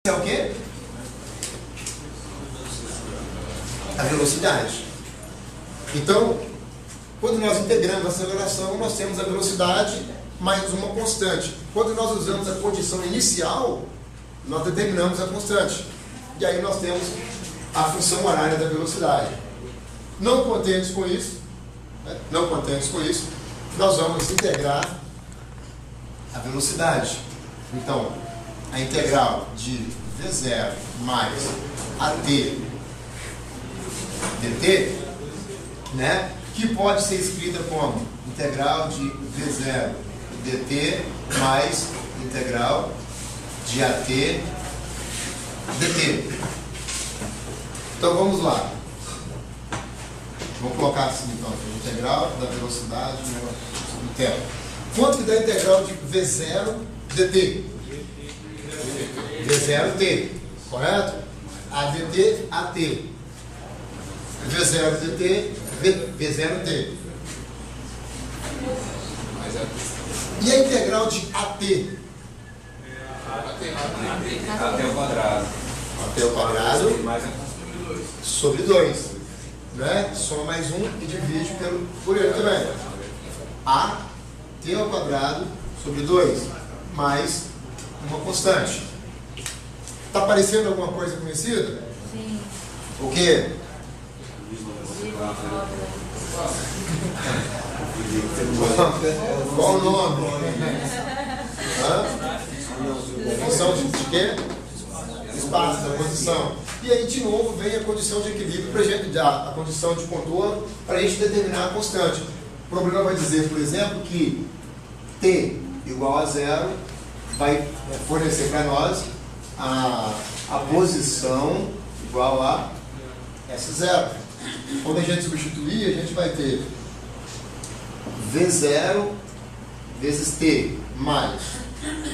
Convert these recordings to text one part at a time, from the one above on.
É o quê? A velocidade. Então, quando nós integramos a aceleração, nós temos a velocidade mais uma constante. Quando nós usamos a condição inicial, nós determinamos a constante. E aí nós temos a função horária da velocidade. Não contentes com isso, nós vamos integrar a velocidade. Então, a integral de V0 mais AT dt, né, que pode ser escrita como integral de V0 dt mais integral de AT dt. Então vamos lá. Vamos colocar assim então, integral da velocidade no tempo. Quanto que dá a integral de V0 dt? V0 t, correto? ADT AT. V0 dt, V0 t. E a integral de AT? AT ao quadrado. AT ao quadrado sobre 2. Né? Soma mais 1 e divide por ele também. AT ao quadrado sobre 2 mais uma constante. Está aparecendo alguma coisa conhecida? Sim. O quê? Qual o nome? Função de quê? Espaço da posição. E aí, de novo, vem a condição de equilíbrio, a condição de contorno, para a gente determinar a constante. O problema vai dizer, por exemplo, que t igual a 0 vai fornecer para nós a posição igual a S0. Quando a gente substituir, a gente vai ter V0 vezes T mais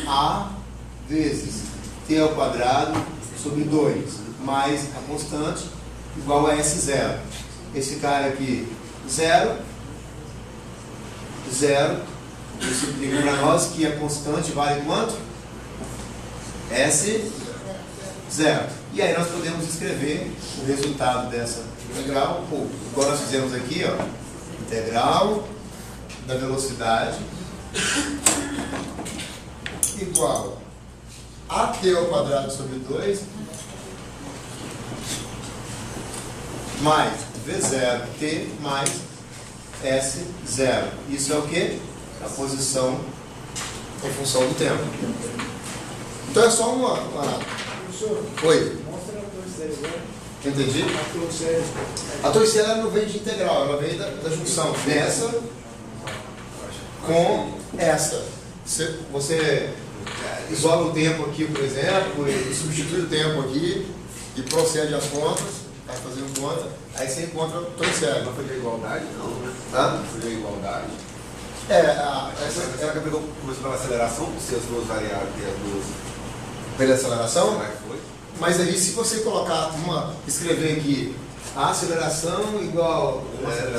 A vezes T ao quadrado sobre 2 mais a constante igual a S0. Esse cara aqui, 0, 0. Isso implica para nós que a constante vale quanto? S0. E aí nós podemos escrever o resultado dessa integral, igual nós fizemos aqui, ó, integral da velocidade igual a t ao quadrado sobre 2 mais V0t mais S0. Isso é o que? A posição em função do tempo. Então é só uma... Professor, Oi? mostra a torcida agora. Entendi? A torcida. A torcida ela não vem de integral, ela vem da junção dessa com essa. Você isola o tempo aqui, por exemplo, e substitui o tempo aqui e procede as contas, vai fazendo conta, aí você encontra a torcida. Não foi da igualdade, não, né? Tá? Foi da igualdade. Essa Ela começou pela aceleração, se as duas variáveis e as duas. pela aceleração, Como é que foi? mas aí se você colocar escrever aqui a aceleração igual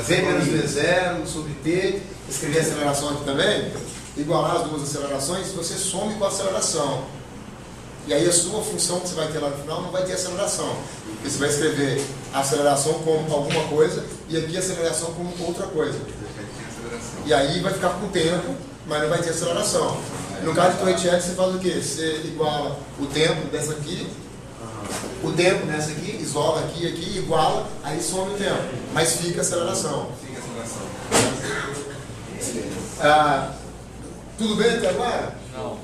V menos V0 sobre T, escrever a aceleração aqui também, igualar as duas acelerações, você some com a aceleração. E aí a sua função que você vai ter lá no final não vai ter aceleração. Porque você vai escrever a aceleração como alguma coisa e aqui a aceleração como outra coisa. E aí vai ficar com tempo, mas não vai ter aceleração. No caso de Tourette, você faz o quê? Você iguala o tempo dessa aqui, o tempo dessa aqui, isola aqui, iguala, aí some o tempo. Mas fica a aceleração. Fica a aceleração. Tudo bem até agora? Não.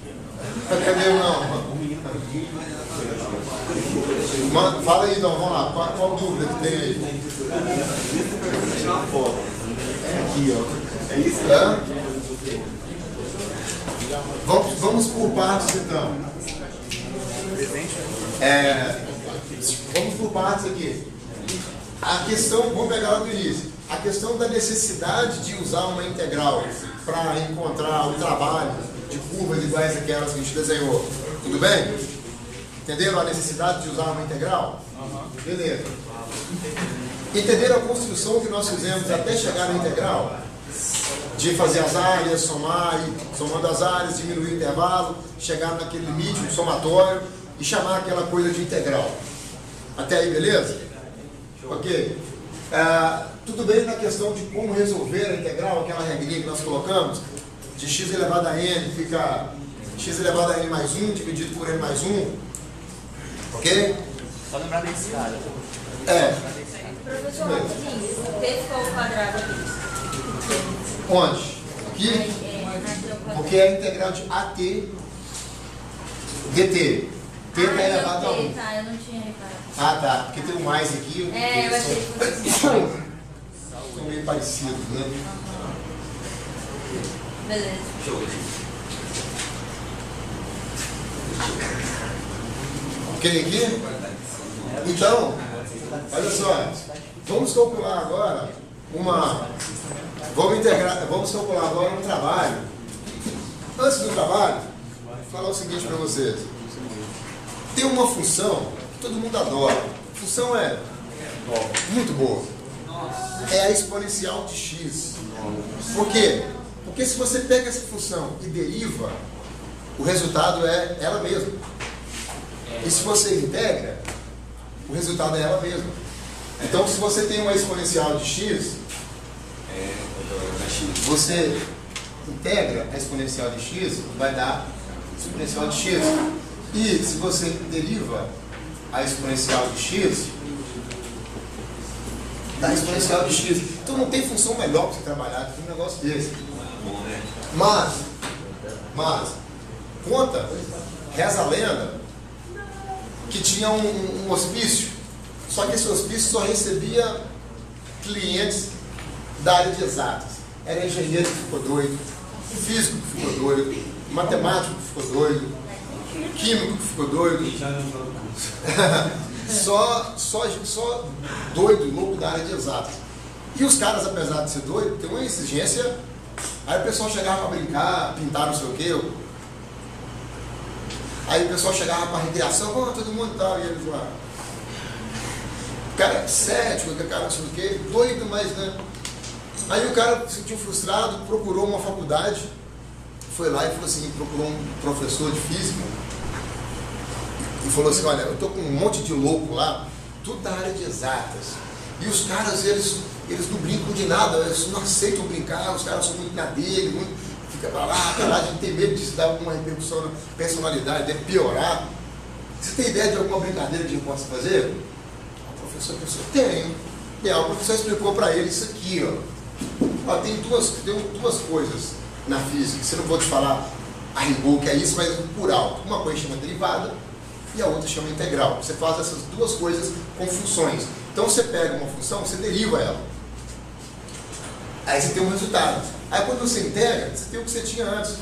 Cadê o não? Fala aí então, vamos lá. Qual dúvida que tem aí? Tirar uma foto. Aqui, ó. É isso? Vamos por partes então. Vamos por partes aqui. A questão, vamos pegar lá do início. A questão da necessidade de usar uma integral para encontrar o trabalho de curvas iguais àquelas que a gente desenhou. Tudo bem? Entenderam a necessidade de usar uma integral? Beleza. Entenderam a construção que nós fizemos até chegar na integral? De fazer as áreas, somar, e somando as áreas, diminuir o intervalo, chegar naquele limite, um somatório, e chamar aquela coisa de integral. Até aí, beleza? Ok? Tudo bem na questão de como resolver a integral, aquela regrinha que nós colocamos, de x elevado a n fica x elevado a n mais 1 dividido por n mais 1. Ok? Só lembrar desse cara. Professor, rapidinho, t ficou ao quadrado aqui. Onde? Aqui? Porque é a integral de AT dt. T está elevado a 1. Tá, eu não tinha reparado. Ah, tá. Porque tem um mais aqui. Eu achei que fosse assim. São meio parecidos, né? Beleza. Ok aqui? Então, olha só. Vamos calcular agora Vamos calcular agora um trabalho. Antes do trabalho, vou falar o seguinte para vocês. Tem uma função que todo mundo adora. A função é muito boa. É a exponencial de x. Por quê? Porque se você pega essa função e deriva, o resultado é ela mesma. E se você integra, o resultado é ela mesma. Então, se você tem uma exponencial de x, você integra a exponencial de x, vai dar exponencial de x. E se você deriva a exponencial de x, dá exponencial de x. Então não tem função melhor para você trabalhar do que um negócio desse. Mas, conta, reza a lenda, que tinha um hospício, só que esse hospício só recebia clientes da área de exatas. Era engenheiro que ficou doido, físico que ficou doido, matemático que ficou doido, químico que ficou doido. só doido, louco da área de exatas. E os caras, apesar de ser doido, tem uma exigência. Aí o pessoal chegava para brincar, pintar não sei o quê. Aí o pessoal chegava para a recreação, todo mundo tal, e eles lá. O cara cético, o cara não sei o quê, doido, mas né. Aí o cara se sentiu frustrado, procurou uma faculdade, foi lá e falou assim, procurou um professor de física e falou assim, olha, eu tô com um monte de louco lá, tudo da área de exatas. E os caras, eles não brincam de nada, eles não aceitam brincar, os caras são muito na dele, fica pra lá, de ter medo de se dar alguma repercussão na personalidade, de piorar. Você tem ideia de alguma brincadeira que a gente possa fazer? O professor pensou, tem. E aí o professor explicou para ele isso aqui, ó. Tem duas coisas na física, que você não vou te falar a rigor que é isso, mas por alto. Uma coisa chama derivada e a outra chama integral. Você faz essas duas coisas com funções. Então você pega uma função, você deriva ela. Aí você tem um resultado. Aí quando você integra, você tem o que você tinha antes.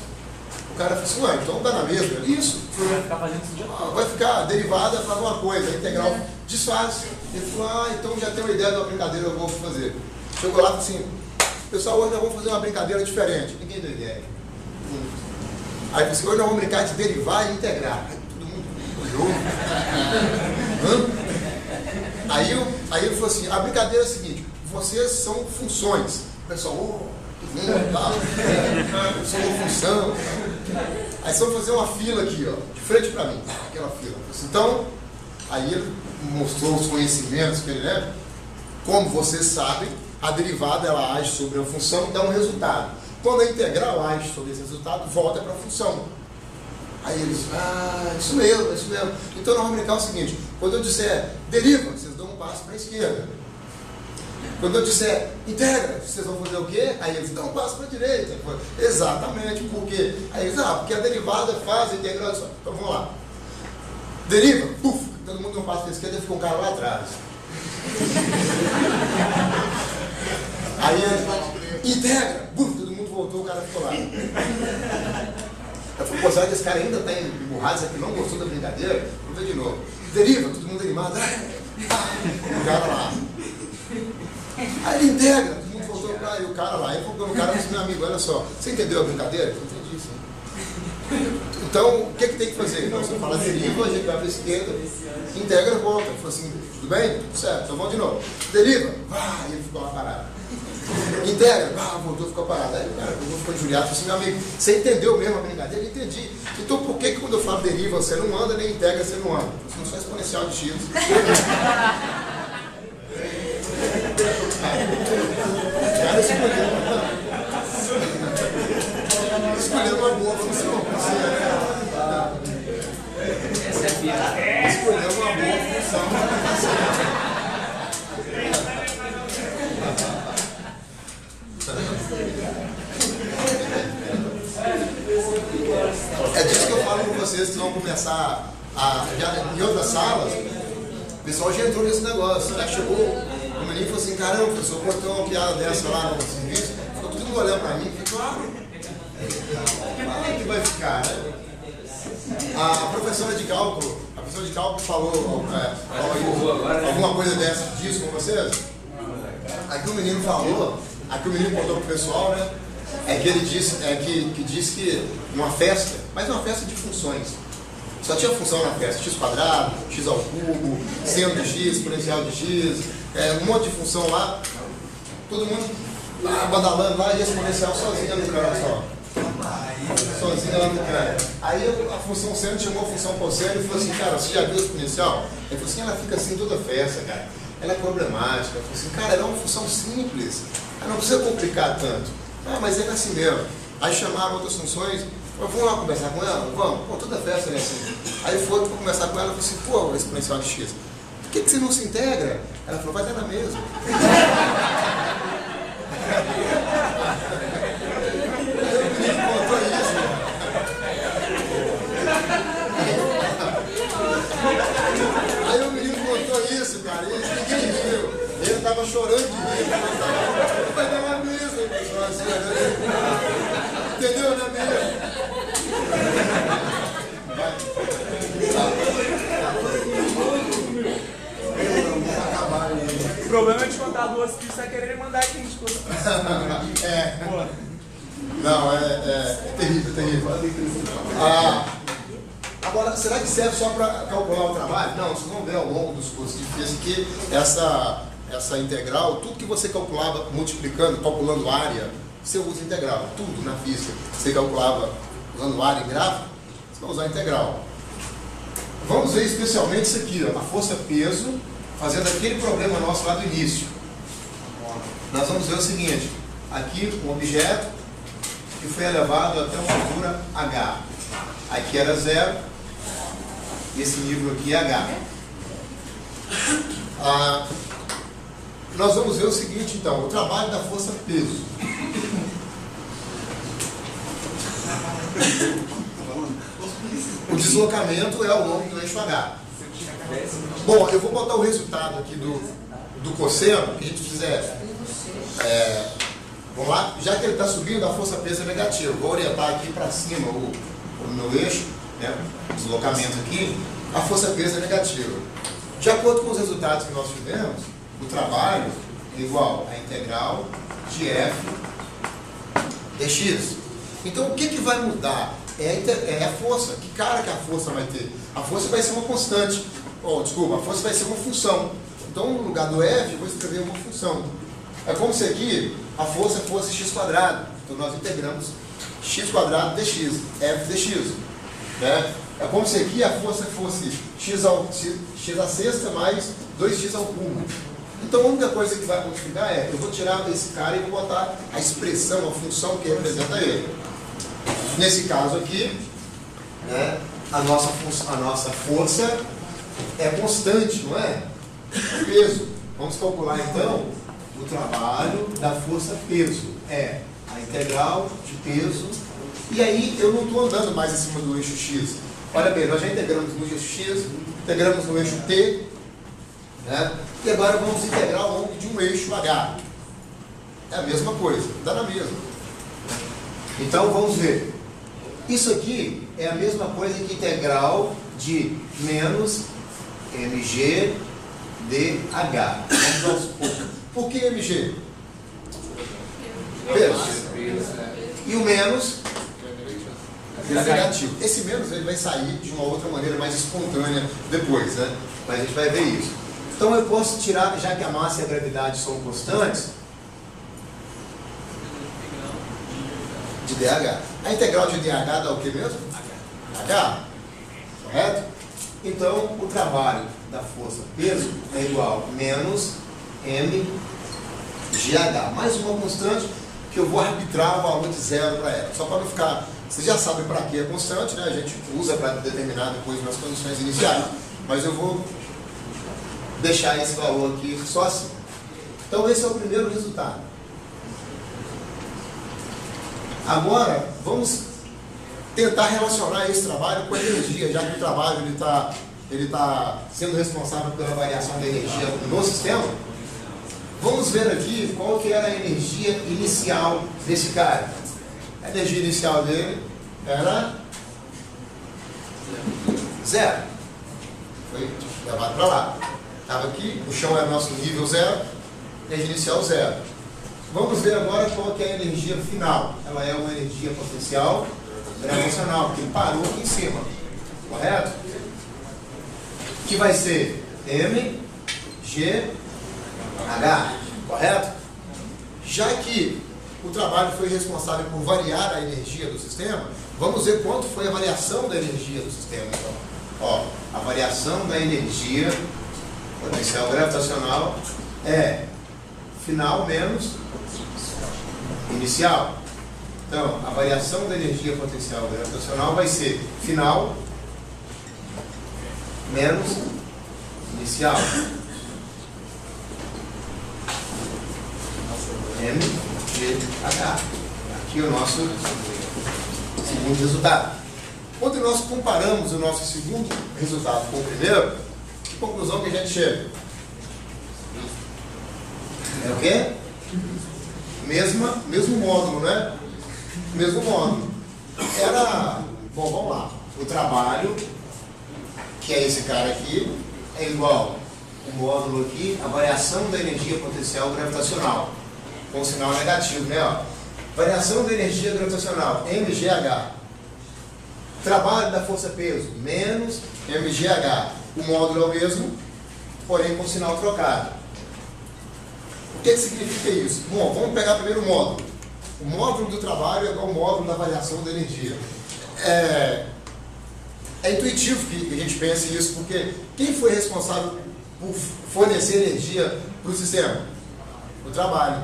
O cara fala assim, ué, então dá na mesma. Isso. Vai ficar fazendo isso de novo. Vai ficar derivada, faz uma coisa, a integral desfaz. Ele falou, então já tem uma ideia de uma brincadeira que eu vou fazer. Chegou lá e falou assim, pessoal, hoje nós vamos fazer uma brincadeira diferente. Ninguém deu ideia. Aí ele disse, hoje nós vamos brincar de derivar e integrar. Aí todo mundo olhou. Aí ele falou assim, a brincadeira é a seguinte, vocês são funções. O pessoal, sou uma função. Aí vocês vão fazer uma fila aqui, ó, de frente para mim, aquela fila. Então, aí ele mostrou os conhecimentos que ele leva. Como vocês sabem, a derivada ela age sobre a função e dá um resultado. Quando a integral age sobre esse resultado, volta para a função. Aí eles, isso mesmo. Então nós vamos brincar o seguinte, quando eu disser deriva, vocês dão um passo para a esquerda. Quando eu disser integra, vocês vão fazer o quê? Aí eles dão um passo para a direita. Exatamente, por quê? Aí eles, porque a derivada faz a integração. Então vamos lá. Deriva, todo mundo dá um passo para a esquerda e fica um cara lá atrás. Aí ele integra, todo mundo voltou, o cara ficou lá. Eu falei, pô, será que esse cara ainda está emburrado, aqui não gostou da brincadeira? Vamos ver de novo. Deriva, todo mundo animado. O cara lá. Aí ele integra, todo mundo voltou pra aí, o cara lá. Aí o cara disse, meu amigo, olha só, você entendeu a brincadeira? Eu entendi isso. Então, o que tem que fazer? Então, você fala deriva, a gente vai para a esquerda, integra e volta. Ele falou assim, tudo bem? Tudo certo, então vamos de novo. Deriva, e ele ficou lá parado. Integra. Voltou, ficou parado. Aí o cara ficou injuriado, falou assim, meu amigo, você entendeu mesmo a brincadeira? Eu entendi. Então por que quando eu falo deriva você não anda, nem integra você não anda? Função exponencial de x. Cara, escolheu uma boa função. Essa é a piada. Escolheu uma boa função. É disso que eu falo com vocês que vão começar em outras salas. O pessoal já entrou nesse negócio. Já chegou, o menino falou assim: caramba, professor, cortou uma piada dessa lá no serviço. Ficou todo mundo olhando pra mim. Falei, claro. Como é que vai ficar, né? A professora de cálculo falou alguma coisa dessa disso com vocês? Aqui o menino falou, aqui o menino contou pro pessoal, né? Que disse que uma festa, mas uma festa de funções. Só tinha função na festa, x quadrado, x ao cubo, seno de x, exponencial de x, um monte de função lá. Todo mundo lá badalando lá e exponencial sozinha no cara só. Sozinha lá no cara. Aí a função seno chamou a função cosseno e falou assim, cara, você já viu a exponencial? Ele falou assim, ela fica assim toda festa, cara. Ela é problemática. Eu falei assim, cara, ela é uma função simples. Ela não precisa complicar tanto. Mas é assim mesmo. Aí chamaram outras funções. Vamos lá conversar com ela? Vamos. Pô, toda festa é assim. Aí foram para conversar com ela e falou assim, pô, exponencial de x, por que você não se integra? Ela falou, vai dar na mesma. Aí o menino contou isso, cara, e ninguém riu. Ele estava chorando de rir. Vai dar uma mesa, pessoal, assim, entendeu, né, mesmo? O problema é te contar duas que você vai querer mandar aqui de coisa. Não, é terrível, terrível. Agora, será que serve só para calcular o trabalho? Não, vocês vão ver ao longo dos cursos de física que essa integral, tudo que você calculava multiplicando, calculando área, você usa integral. Tudo na física. Você calculava usando área em gráfico, você vai usar integral. Vamos ver especialmente isso aqui, ó, a força-peso, fazendo aquele problema nosso lá do início. Nós vamos ver o seguinte, aqui um objeto que foi elevado até uma altura h. Aqui era 0, esse nível aqui é h. Nós vamos ver o seguinte, então, o trabalho da força-peso. O deslocamento é ao longo do eixo H. Bom, eu vou botar o resultado aqui do cosseno, que a gente fizer. Vamos lá? Já que ele está subindo, a força-peso é negativa. Vou orientar aqui para cima o meu eixo, né? O deslocamento aqui, a força-peso é negativa. De acordo com os resultados que nós tivemos, o trabalho é igual a integral de f dx. Então, o que vai mudar? É a força. Que cara que a força vai ter? A força vai ser uma constante. A força vai ser uma função. Então, no lugar do f, eu vou escrever uma função. É como se aqui a força fosse x quadrado. Então, nós integramos x quadrado dx, f dx. Né? É como se aqui a força fosse x à sexta mais 2x ao cubo. Então, a única coisa que vai modificar eu vou tirar esse cara e vou botar a expressão, a função que representa ele. Nesse caso aqui, né, a nossa força é constante, não é? Peso. Vamos calcular então o trabalho da força-peso. É a integral de peso. E aí eu não estou andando mais em cima do eixo x. Olha bem, nós já integramos no eixo x, integramos no eixo t, né? E agora vamos integrar ao longo de um eixo h. É a mesma coisa, dá na mesma. Então vamos ver. Isso aqui é a mesma coisa que integral de menos mg dh. Vamos aos poucos. Por que mg? Peso. E o menos é negativo. Esse menos ele vai sair de uma outra maneira mais espontânea depois, né? Mas a gente vai ver isso. Então eu posso tirar, já que a massa e a gravidade são constantes, de DH. A integral de DH dá o que mesmo? H. Correto? Então, o trabalho da força peso é igual a menos mgh. Mais uma constante que eu vou arbitrar o valor de zero para ela. Só para não ficar... Vocês já sabem para que é constante, né? A gente usa para determinar depois nas condições iniciais. Mas eu vou deixar esse valor aqui só assim. Então, esse é o primeiro resultado. Agora, vamos tentar relacionar esse trabalho com a energia, já que o trabalho ele tá sendo responsável pela variação da energia no sistema. Vamos ver aqui qual que era a energia inicial desse cara. A energia inicial dele era zero. Foi levado para lá. Estava aqui, o chão era nosso nível zero, energia inicial zero. Vamos ver agora qual que é a energia final. Ela é uma energia potencial gravitacional, porque ele parou aqui em cima. Correto? Que vai ser mgh. Correto? Já que o trabalho foi responsável por variar a energia do sistema, vamos ver quanto foi a variação da energia do sistema. Então, ó, a variação da energia potencial gravitacional é final menos inicial. Então, a variação da energia potencial gravitacional vai ser final menos inicial. mgh. Aqui é o nosso segundo resultado. Quando nós comparamos o nosso segundo resultado com o primeiro, que conclusão que a gente chega? É o quê? Mesmo módulo, né? Mesmo módulo. Era, bom, vamos lá. O trabalho, que é esse cara aqui, é igual o módulo aqui, a variação da energia potencial gravitacional, com sinal negativo, né? Ó. Variação da energia gravitacional, mgh. Trabalho da força-peso, menos mgh. O módulo é o mesmo, porém com sinal trocado. O que significa isso? Bom, vamos pegar primeiro o módulo. O módulo do trabalho é igual ao módulo da variação da energia. É intuitivo que a gente pense isso, porque quem foi responsável por fornecer energia para o sistema? O trabalho.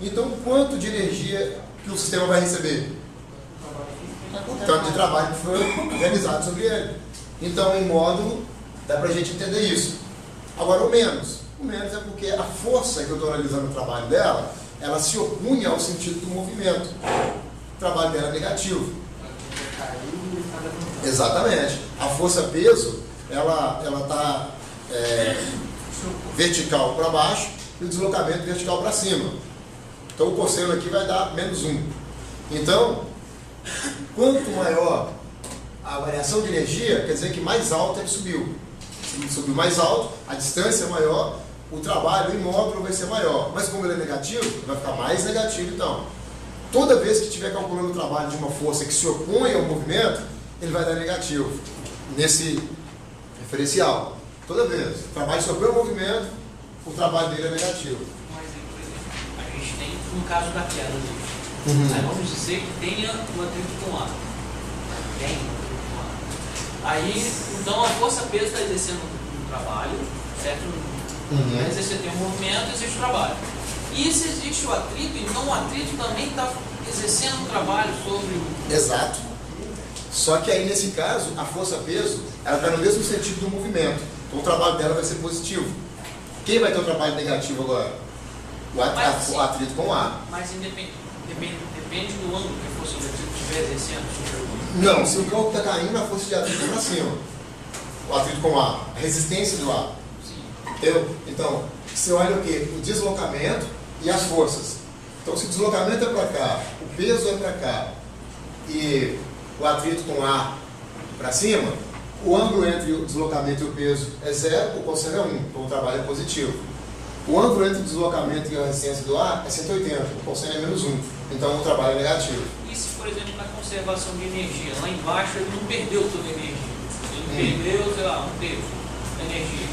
Então, quanto de energia que o sistema vai receber? O tanto de trabalho que foi realizado sobre ele. Então, em módulo, dá para a gente entender isso. Agora, o menos. O menos é porque a força que eu estou analisando o trabalho dela, ela se opunha ao sentido do movimento. O trabalho dela é negativo. Exatamente. A força-peso, ela está vertical para baixo e o deslocamento vertical para cima. Então o cosseno aqui vai dar menos 1. Então, quanto maior a variação de energia, quer dizer que mais alto ele subiu. Se ele subiu mais alto, a distância é maior, o trabalho em módulo vai ser maior. Mas como ele é negativo, vai ficar mais negativo então. Toda vez que estiver calculando o trabalho de uma força que se opõe ao movimento, ele vai dar negativo nesse referencial. Toda vez. O trabalho se opõe ao movimento, o trabalho dele é negativo. Mas, por exemplo, a gente tem, no caso da queda dele, aí vamos dizer que tenha o atrito com ar. Tem o atrito com ar. Aí, então a força-peso está exercendo um trabalho, certo? Mas você tem um movimento, existe o trabalho. E se existe o atrito, então o atrito também está exercendo um trabalho sobre o... Exato. Só que aí, nesse caso, a força-peso, ela está no mesmo sentido do movimento. Então o trabalho dela vai ser positivo. Quem vai ter o trabalho negativo agora? O atrito com o ar. Mas depende do ângulo que a força de atrito estiver exercendo sobre o... Não, se o campo está caindo, a força de atrito é para cima. O atrito com o ar. A resistência do ar. Entendeu? Então, você olha o quê? O deslocamento e as forças. Então, se o deslocamento é para cá, o peso é para cá e o atrito com o ar para cima, o ângulo entre o deslocamento e o peso é 0, o cosseno é 1, então o trabalho é positivo. O ângulo entre o deslocamento e a resistência do ar é 180, o cosseno é menos 1, então o trabalho é negativo. E se, por exemplo, na conservação de energia, lá embaixo ele não perdeu toda a energia, ele perdeu, sei lá, um terço da energia.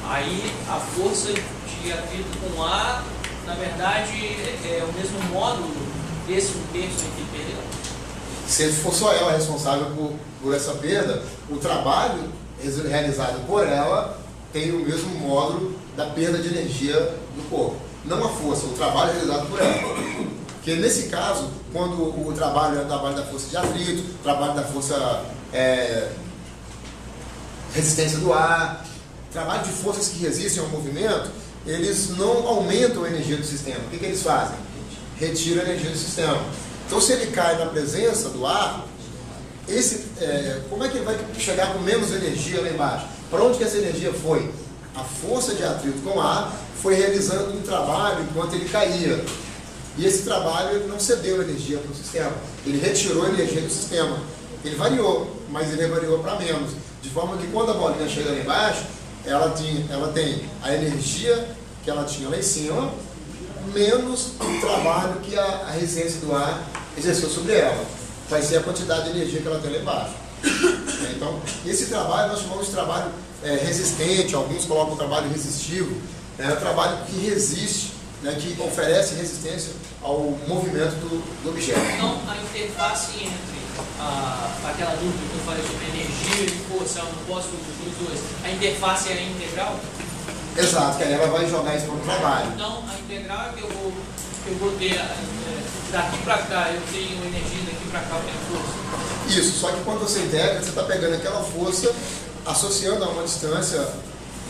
Aí a força de atrito com ar, na verdade, é o mesmo módulo Esse 1 terço aí que perdeu. Se for só ela responsável por essa perda, o trabalho realizado por ela tem o mesmo módulo da perda de energia do corpo. Não a força, o trabalho realizado por ela. Porque nesse caso, quando o trabalho é o trabalho da força de atrito, o trabalho da força resistência do ar, trabalho de forças que resistem ao movimento, eles não aumentam a energia do sistema. O que eles fazem? Retiram a energia do sistema. Então, se ele cai na presença do ar, como é que ele vai chegar com menos energia lá embaixo? Para onde que essa energia foi? A força de atrito com o ar foi realizando um trabalho enquanto ele caía. E esse trabalho ele não cedeu energia para o sistema. Ele retirou a energia do sistema. Ele variou, mas ele variou para menos. De forma que quando a bolinha chega lá embaixo, ela tem a energia que ela tinha lá em cima, menos o trabalho que a resistência do ar exerceu sobre ela. Vai ser a quantidade de energia que ela tem lá embaixo. Então, esse trabalho nós chamamos de trabalho resistente, alguns colocam o trabalho resistivo, é um trabalho que resiste, que oferece resistência ao movimento do objeto. Então, a interface entre aquela dúvida que eu falei sobre energia e força, eu não posso dos dois, a interface é integral? Exato, que aí ela vai jogar isso para o trabalho. Então, a integral é que eu vou ter, daqui para cá eu tenho energia, daqui para cá eu tenho força. Isso, só que quando você integra, você está pegando aquela força, associando a uma distância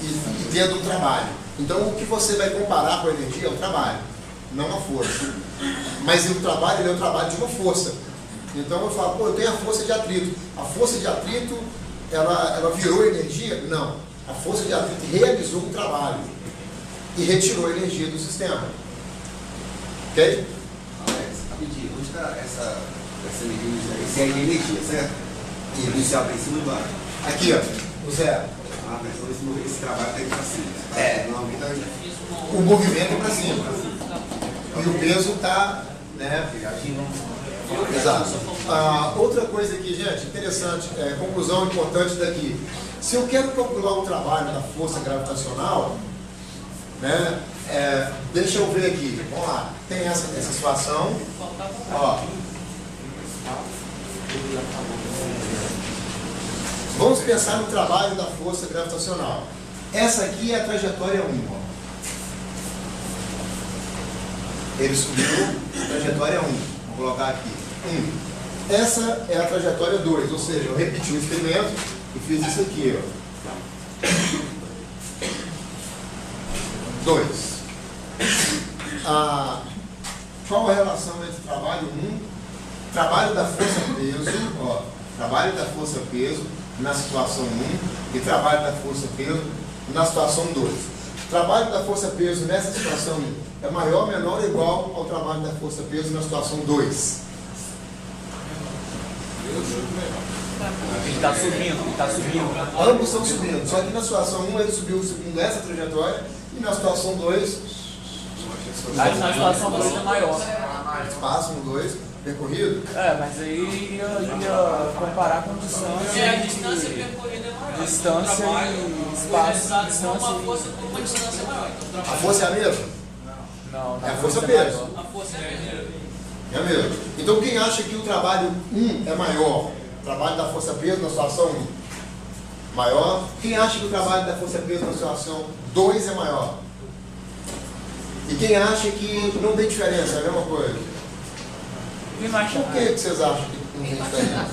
e tendo um trabalho. Então, o que você vai comparar com a energia é o trabalho, não a força. Mas o trabalho ele é o trabalho de uma força. Então, eu falo, eu tenho a força de atrito. A força de atrito, ela virou energia? Não. A força de atrito realizou um trabalho e retirou a energia do sistema. Ok? Alex, rapidinho, onde está essa energia? Esse é a energia, certo? E o inicial está em cima do ar. Aqui, ó, o zero. Ah, mas então esse trabalho está indo para cima. Não, aqui está O movimento é para cima. E o peso está, Exato. Outra coisa aqui, gente, interessante, conclusão importante daqui. Se eu quero calcular o trabalho da força gravitacional, deixa eu ver aqui. Vamos lá. Tem essa situação. Ó. Vamos pensar no trabalho da força gravitacional. Essa aqui é a trajetória 1. Ó. Ele subiu, trajetória 1. Vou colocar aqui. 1. Essa é a trajetória 2, ou seja, eu repeti o experimento e fiz isso aqui. Ó. 2. Qual a relação entre trabalho 1, trabalho da força-peso, trabalho da força-peso na situação 1 e trabalho da força-peso na situação 2. Trabalho da força-peso nessa situação é maior, menor ou igual ao trabalho da força-peso na situação 2? Ele está subindo, Ambos estão subindo, só que na situação 1 ele subiu segundo essa trajetória e na situação 2 a situação 2 é maior. espaço no 2 percorrido. Mas aí ia comparar com distância. A distância percorrida é maior. Distância Então, o trabalho e foi espaço, realizado com distância uma força com uma distância maior. Então, o A trabalho- força é a mesma? Não, É a força-peso. A força é a mesma. É mesmo. Então quem acha que o trabalho 1 é maior, o trabalho da força-peso na situação 1 maior, quem acha que o trabalho da força-peso na situação 2 é maior? E quem acha que não tem diferença, é a mesma coisa? E não acha Por que vocês acham que não tem diferença?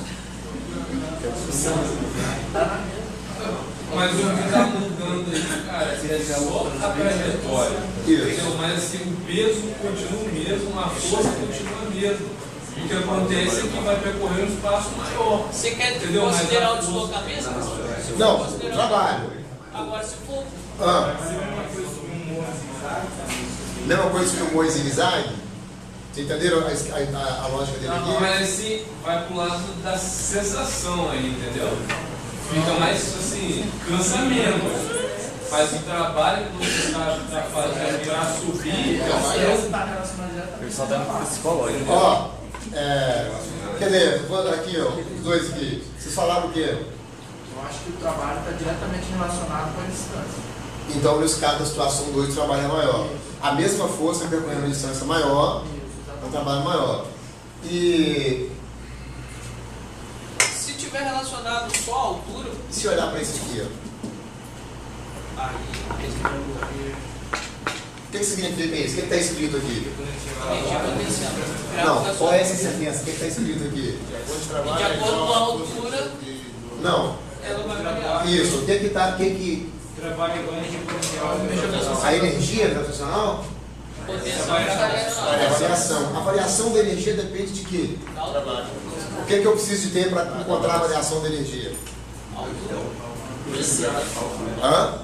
Mas o que está mudando aí, cara, é só a trajetória. Isso. Entendeu? Mas assim, o peso continua o mesmo, a força continua a mesma. O que acontece é que vai percorrer um espaço maior. Você quer Entendeu? Mas considerar a o força- deslocamento? Se for Não, o considerar- trabalho. Agora, se for Mesma coisa que o Moisés zigue-zague? Vocês entenderam a lógica dele Não, aqui? mas assim, vai pro lado da sensação aí, entendeu? Fica mais assim, cansamento. Faz o trabalho que você está fazendo para subir. Ele só tá no psicológico. Ó, cadê? Vou aqui, ó, os dois aqui. Vocês falaram o quê? Eu acho que o trabalho está diretamente relacionado com a distância. Então, nesse caso da situação 2, o trabalho é maior. A mesma força percorrendo uma distância maior, é um trabalho maior. E Se tiver relacionado só à altura, se olhar para isso aqui, ó, aí o que significa isso? O que está escrito aqui? energia potencial. Não, qual é essa sentença? O que está escrito aqui? E de acordo com a altura, Não, ela vai variar. isso. O que está, Trabalho com energia potencial. a energia gravitacional? Potencial É a variação. A variação da energia depende de quê? da altura. O que eu preciso de ter para encontrar a variação da energia? Hã?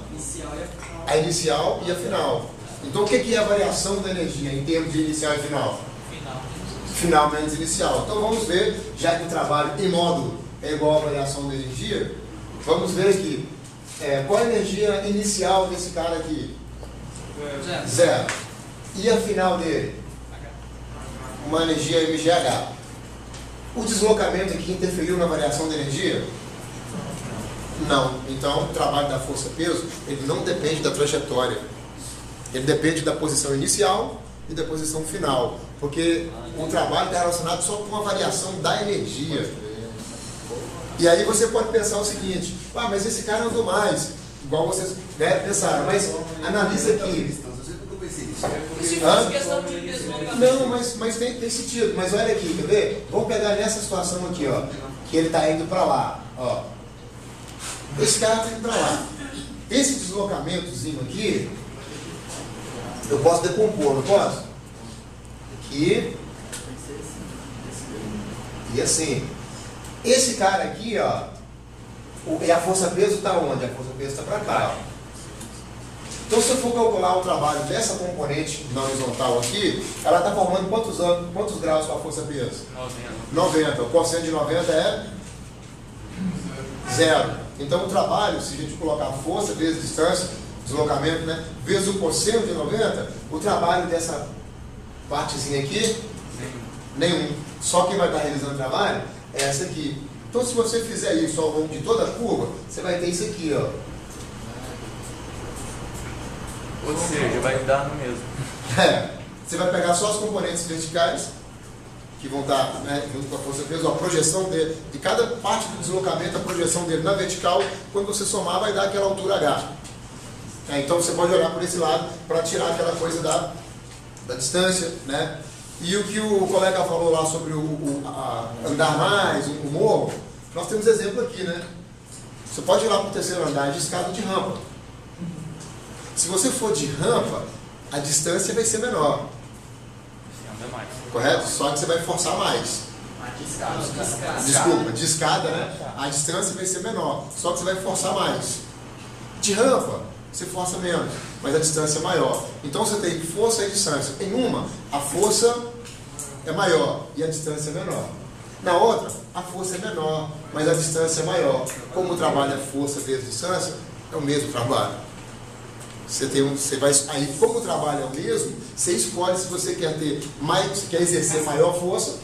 A inicial e a final. Então o que é a variação da energia em termos de inicial e final? Final. Final menos inicial. Então vamos ver, já que o trabalho em módulo é igual à variação da energia, vamos ver aqui. Qual a energia inicial desse cara aqui? Zero. Zero. E a final dele? Uma energia MGH. O deslocamento aqui interferiu na variação da energia? Não. Então, o trabalho da força-peso, ele não depende da trajetória. Ele depende da posição inicial e da posição final. Porque o trabalho está relacionado só com a variação da energia. E aí você pode pensar o seguinte, mas esse cara andou mais. Igual vocês pensaram, mas analisa aqui. E se fosse questão de deslocamento? Não, mas tem sentido. Mas olha aqui, quer ver? Vamos pegar nessa situação aqui, ó. Que ele está indo para lá, ó. Esse cara está indo para lá. Esse deslocamentozinho aqui, eu posso decompor, não posso? Aqui. E assim. Esse cara aqui, ó. E a força-peso está onde? A força-peso está para cá, ó. Então, se eu for calcular o trabalho dessa componente na horizontal aqui, ela está formando quantos graus com a força-peso? 90. O quociente de 90 é 0. Então, o trabalho, se a gente colocar força vezes distância, deslocamento, né, vezes o quociente de 90, o trabalho dessa partezinha aqui, nenhum. Só quem vai estar realizando o trabalho é essa aqui. Então, se você fizer isso ao longo de toda a curva, você vai ter isso aqui, ó. Ou seja, vai dar no mesmo. Você vai pegar só as componentes verticais, que vão estar, né, junto com a força-peso, a projeção dele, de cada parte do deslocamento, a projeção dele na vertical, quando você somar, vai dar aquela altura H. Então você pode olhar por esse lado para tirar aquela coisa da distância, né? E o que o colega falou lá sobre andar mais, o morro, nós temos exemplo aqui, né? Você pode ir lá para o terceiro andar de escada de rampa. Se você for de rampa, a distância vai ser menor. Correto? Só que você vai forçar mais. Desculpa, de escada, né? A distância vai ser menor. Só que você vai forçar mais. De rampa, você força menos, mas a distância é maior. Então você tem força e distância. Em uma, a força é maior e a distância é menor. Na outra, a força é menor, mas a distância é maior. Como o trabalho é força vezes distância, é o mesmo trabalho. Você vai, aí, como o trabalho é o mesmo, você escolhe se você quer ter mais, quer exercer maior força,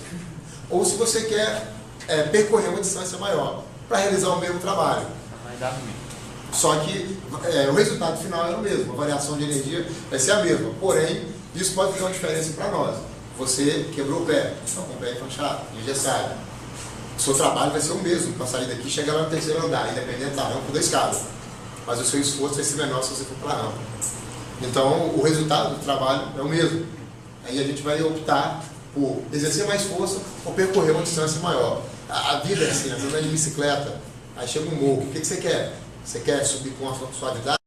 ou se você quer percorrer uma distância maior para realizar o mesmo trabalho. Vai dar no mesmo. Só que o resultado final é o mesmo, a variação de energia vai ser a mesma. Porém, isso pode fazer uma diferença para nós. Você quebrou o pé, está com o pé enfaixado, engessado. O seu trabalho vai ser o mesmo para sair daqui e chegar lá no terceiro andar, independente da rampa ou da escada. Mas o seu esforço vai ser menor se você for para a rampa. Então, o resultado do trabalho é o mesmo. Aí a gente vai optar por exercer mais força ou percorrer uma distância maior. A vida é assim, andando de bicicleta, aí chega um morro, o que você quer? Você quer subir com a suavidade?